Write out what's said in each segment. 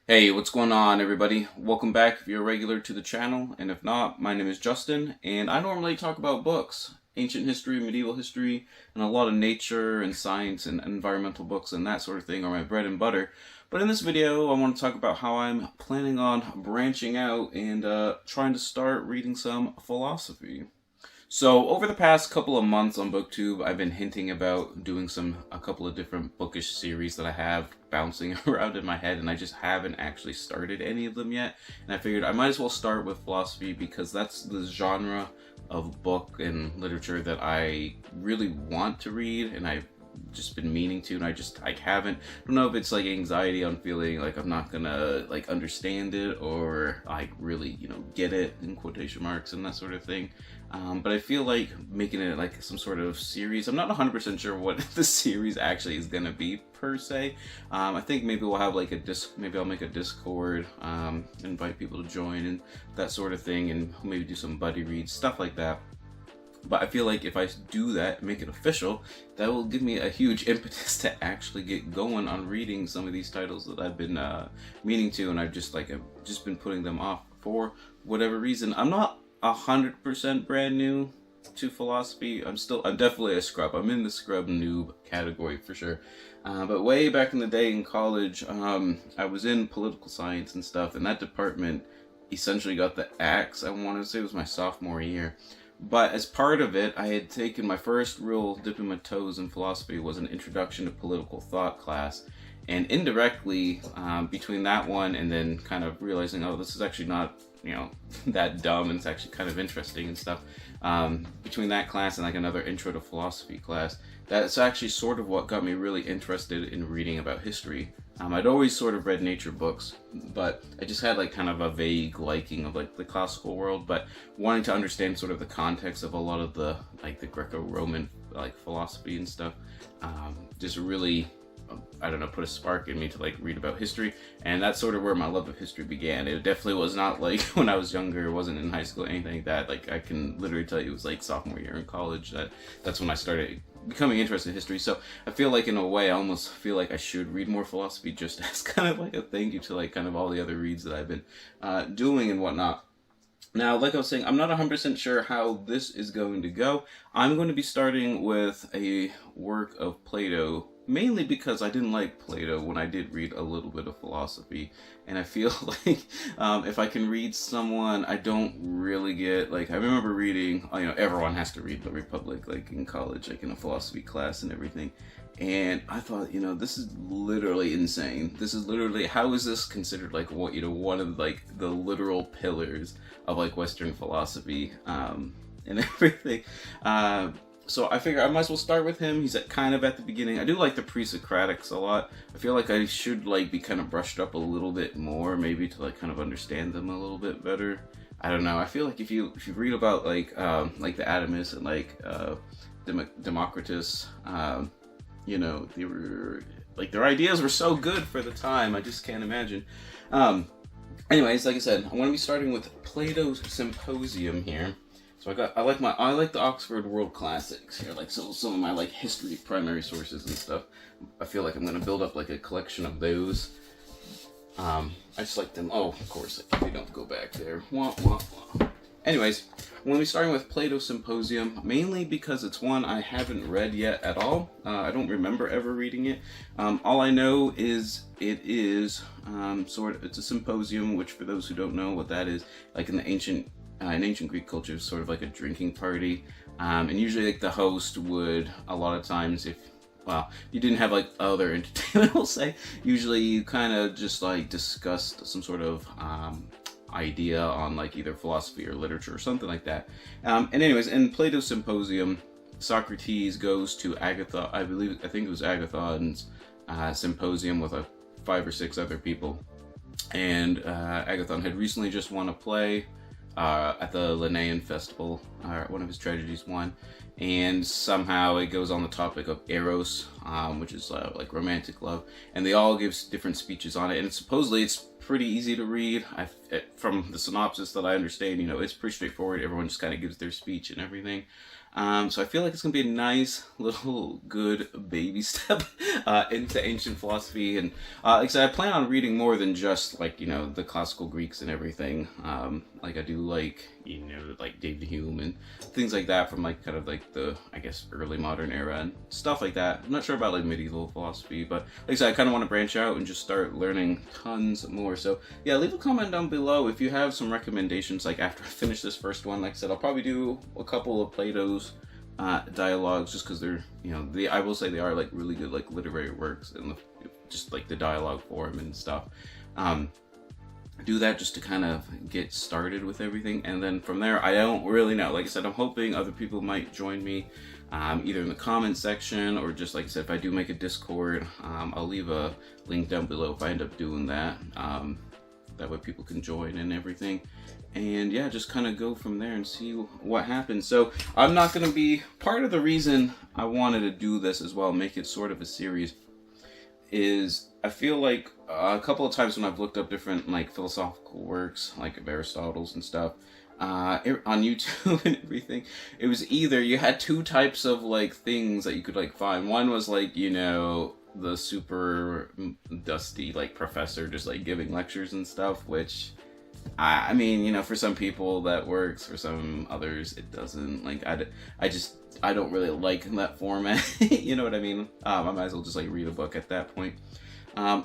Hey, what's going on, everybody? Welcome back if you're a regular to the channel, and if not, my name is Justin, and I normally talk about books, ancient history, medieval history, and a lot of nature and science and environmental books and that sort of thing are my bread and butter. But in this video, I want to talk about how I'm planning on branching out and trying to start reading some philosophy. So over the past couple of months on BookTube, I've been hinting about doing a couple of different bookish series that I have bouncing around in my head, and I just haven't actually started any of them yet. And I figured I might as well start with philosophy because that's the genre of book and literature that I really want to read, and I've just been meaning to, and I haven't. I don't know if it's like anxiety on feeling like I'm not gonna like understand it or like really get it in quotation marks and that sort of thing. But I feel like making it like some sort of series. I'm not 100% sure what the series actually is gonna be per se. I think maybe we'll have like maybe I'll make a Discord, invite people to join and that sort of thing, and maybe do some buddy reads, stuff like that. But I feel like if I do that, make it official, that will give me a huge impetus to actually get going on reading some of these titles that I've been meaning to, and I've just been putting them off for whatever reason. I'm not 100% brand new to philosophy. I'm definitely a scrub. I'm in the scrub noob category for sure. But way back in the day in college, I was in political science and stuff, and that department essentially got the axe. I want to say it was my sophomore year. But as part of it, I had taken my first real dipping my toes in philosophy was an introduction to political thought class. And indirectly, between that one and then kind of realizing, oh, this is actually not, that dumb, and it's actually kind of interesting and stuff. Between that class and like another intro to philosophy class, that's actually sort of what got me really interested in reading about history. I'd always sort of read nature books, but I just had like kind of a vague liking of like the classical world, but wanting to understand sort of the context of a lot of the like the Greco-Roman like philosophy and stuff, just really, I don't know, put a spark in me to like read about history. And that's sort of where my love of history began. It definitely was not like when I was younger, it wasn't in high school, anything like that. Like I can literally tell you it was like sophomore year in college that's when I started becoming interested in history. So I feel like in a way I almost feel like I should read more philosophy just as kind of like a thank you to like kind of all the other reads that I've been doing and whatnot. Now, like I was saying, I'm not 100% sure how this is going to go. I'm going to be starting with a work of Plato, mainly because I didn't like Plato when I did read a little bit of philosophy, and I feel like if I can read someone I don't really get, like I remember reading, everyone has to read The Republic, like in college, like in a philosophy class and everything, and I thought, this is literally insane. This is literally, how is this considered like what, one of like the literal pillars of like Western philosophy and everything. So I figure I might as well start with him. He's kind of at the beginning. I do like the pre-Socratics a lot. I feel like I should like be kind of brushed up a little bit more, maybe to like kind of understand them a little bit better. I don't know. I feel like if you read about like the Atomists and like Democritus, they were like, their ideas were so good for the time. I just can't imagine. Anyways, like I said, I'm going to be starting with Plato's Symposium here. So I like the Oxford World Classics here, like some of my like history primary sources and stuff. I feel like I'm gonna build up like a collection of those. I just like them. Oh, of course, like, they don't go back there. Wah, wah, wah. Anyways, I'm gonna be starting with Plato's Symposium, mainly because it's one I haven't read yet at all. I don't remember ever reading it. All I know is it is it's a symposium, which for those who don't know what that is, like in ancient Greek culture, is sort of like a drinking party, and usually like the host would, a lot of times, if you didn't have like other entertainment, we'll say, usually you kind of just like discussed some sort of idea on like either philosophy or literature or something like that. And anyways, in Plato's Symposium, Socrates goes to I think it was Agathon's symposium with 5 or 6 other people, and Agathon had recently just won a play at the Linnaean Festival, one of his tragedies won, and somehow it goes on the topic of eros, which is like romantic love, and they all give different speeches on it, and supposedly it's pretty easy to read. From the synopsis that I understand, it's pretty straightforward. Everyone just kind of gives their speech and everything. So I feel like it's going to be a nice little good baby step into ancient philosophy. And like I said, I plan on reading more than just like, the classical Greeks and everything. Like I do like, like David Hume and things like that from like kind of like the, I guess, early modern era and stuff like that. I'm not sure about like medieval philosophy, but like I said, I kind of want to branch out and just start learning tons more. So yeah, leave a comment down below if you have some recommendations. Like after I finish this first one, like I said, I'll probably do a couple of Plato's dialogues, just because they're, I will say they are like really good like literary works, and just like the dialogue form and stuff. Do that just to kind of get started with everything, and then from there, I don't really know. Like I said, I'm hoping other people might join me, either in the comment section, or just like I said, if I do make a Discord, I'll leave a link down below if I end up doing that. That way people can join and everything. And yeah, just kind of go from there and see what happens. So I'm not going to be, part of the reason I wanted to do this as well, make it sort of a series, is I feel like a couple of times when I've looked up different like philosophical works, like of Aristotle's and stuff, on YouTube and everything, it was either you had two types of like things that you could like find. One was like, the super dusty like professor just like giving lectures and stuff, which I mean, for some people that works, for some others it doesn't. Like I don't really like that format. You know what I mean? I might as well just like read a book at that point.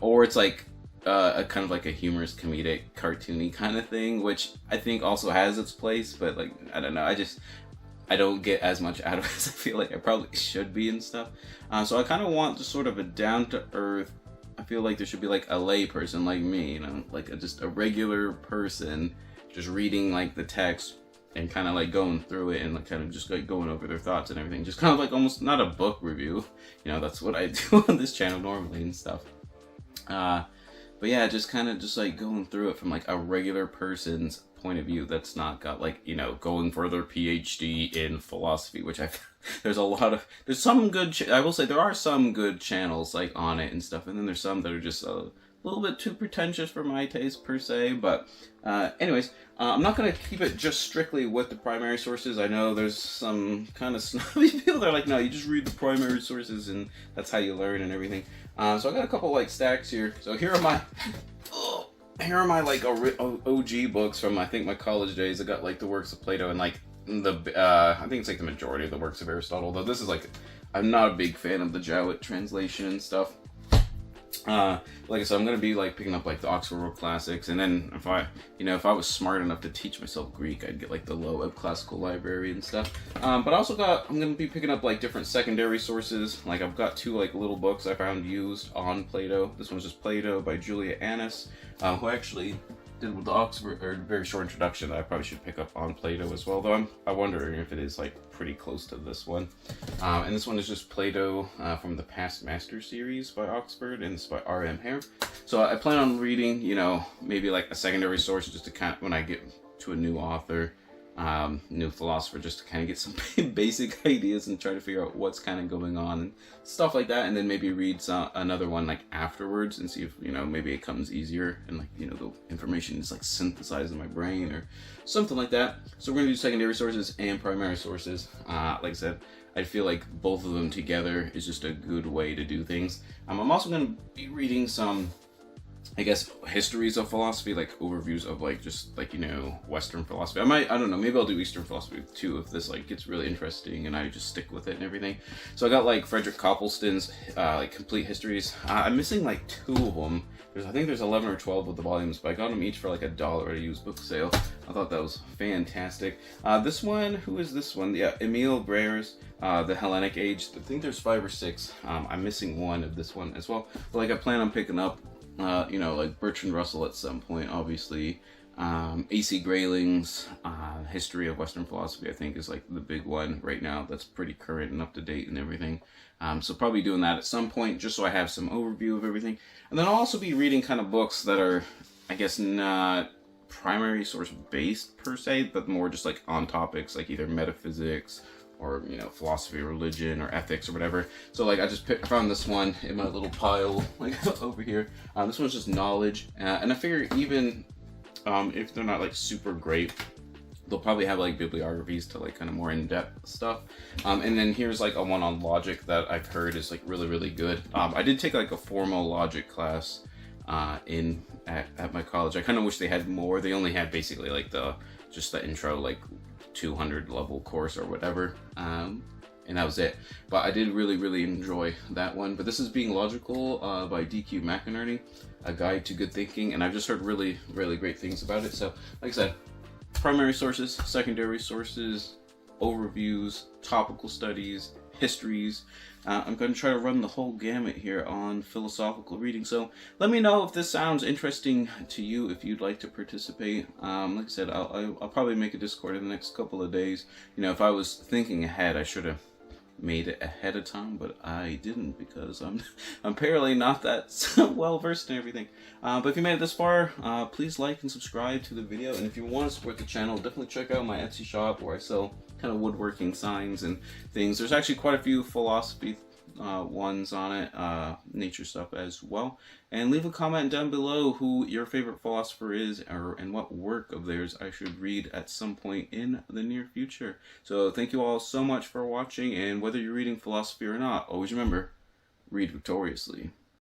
Or it's like a kind of like a humorous, comedic, cartoony kind of thing, which I think also has its place, but like I don't know, I don't get as much out of it as I feel like I probably should be and stuff. So I kind of want just sort of a down-to-earth, I feel like there should be like a lay person like me, like just a regular person just reading like the text and kind of like going through it and like kind of just like going over their thoughts and everything. Just kind of like almost not a book review. That's what I do on this channel normally and stuff. But yeah, just kind of just like going through it from like a regular person's point of view that's not got like, going for their PhD in philosophy, which there's some good, I will say there are some good channels like on it and stuff, and then there's some that are just a little bit too pretentious for my taste per se. But anyways, I'm not going to keep it just strictly with the primary sources. I know there's some kind of snobby people that are like, no, you just read the primary sources and that's how you learn and everything. So I got a couple like stacks here. So here are my like OG books from I think my college days. I got like the works of Plato and like I think it's like the majority of the works of Aristotle, though this is like, I'm not a big fan of the Jowett translation and stuff. Like I said, I'm gonna be like picking up like the Oxford World Classics, and then if I was smart enough to teach myself Greek, I'd get like the Loeb Classical Library and stuff. But I also I'm gonna be picking up like different secondary sources. Like I've got two like little books I found used on Plato. This one's just Plato by Julia Annis, who actually did with the Oxford, or very short introduction that I probably should pick up on Plato as well, though I'm wondering if it is like pretty close to this one. And this one is just Plato from the Past Master series by Oxford, and it's by R.M. Hare. So I plan on reading, maybe like a secondary source just to kind of, when I get to a new author, new philosopher, just to kind of get some basic ideas and try to figure out what's kind of going on and stuff like that, and then maybe read another one like afterwards and see if maybe it comes easier and like the information is like synthesized in my brain or something like that. So we're gonna do secondary sources and primary sources. Like I said, I feel like both of them together is just a good way to do things. I'm also gonna be reading some, I guess, histories of philosophy, like overviews of like just like Western philosophy. I don't know, maybe I'll do Eastern philosophy too if this like gets really interesting and I just stick with it and everything. So I got like Frederick Copleston's like complete histories. I'm missing like two of them. I think there's 11 or 12 of the volumes, but I got them each for like $1 at a used book sale. I thought that was fantastic. This one, who is this one? Yeah, Emile Breyer's The Hellenic Age. I think there's 5 or 6. I'm missing one of this one as well. But like I plan on picking up like Bertrand Russell at some point, obviously. A.C. Grayling's History of Western Philosophy, I think, is like the big one right now that's pretty current and up to date and everything. So probably doing that at some point, just so I have some overview of everything. And then I'll also be reading kind of books that are, I guess, not primary source based per se, but more just like on topics like either metaphysics or philosophy, or religion, or ethics, or whatever. So like I found this one in my little pile like over here. This one's just knowledge, and I figure even if they're not like super great, they'll probably have like bibliographies to like kind of more in-depth stuff. And then here's like a one on logic that I've heard is like really good. I did take like a formal logic class at my college. I kind of wish they had more. They only had basically like just the intro, like 200 level course or whatever, and that was it. But I did really enjoy that one. But this is Being Logical by D.Q. McInerney, a guide to good thinking, and I've just heard really great things about it. So like I said, primary sources, secondary sources, overviews, topical studies, histories. I'm going to try to run the whole gamut here on philosophical reading. So let me know if this sounds interesting to you, if you'd like to participate. Like I said, I'll probably make a Discord in the next couple of days. If I was thinking ahead, I should have made it ahead of time, but I didn't because I'm apparently not that well versed in everything. But if you made it this far, please like and subscribe to the video. And if you want to support the channel, definitely check out my Etsy shop where I sell kind of woodworking signs and things. There's actually quite a few philosophy ones on it, nature stuff as well. And leave a comment down below who your favorite philosopher is, and what work of theirs I should read at some point in the near future. So thank you all so much for watching, and whether you're reading philosophy or not, always remember, read victoriously.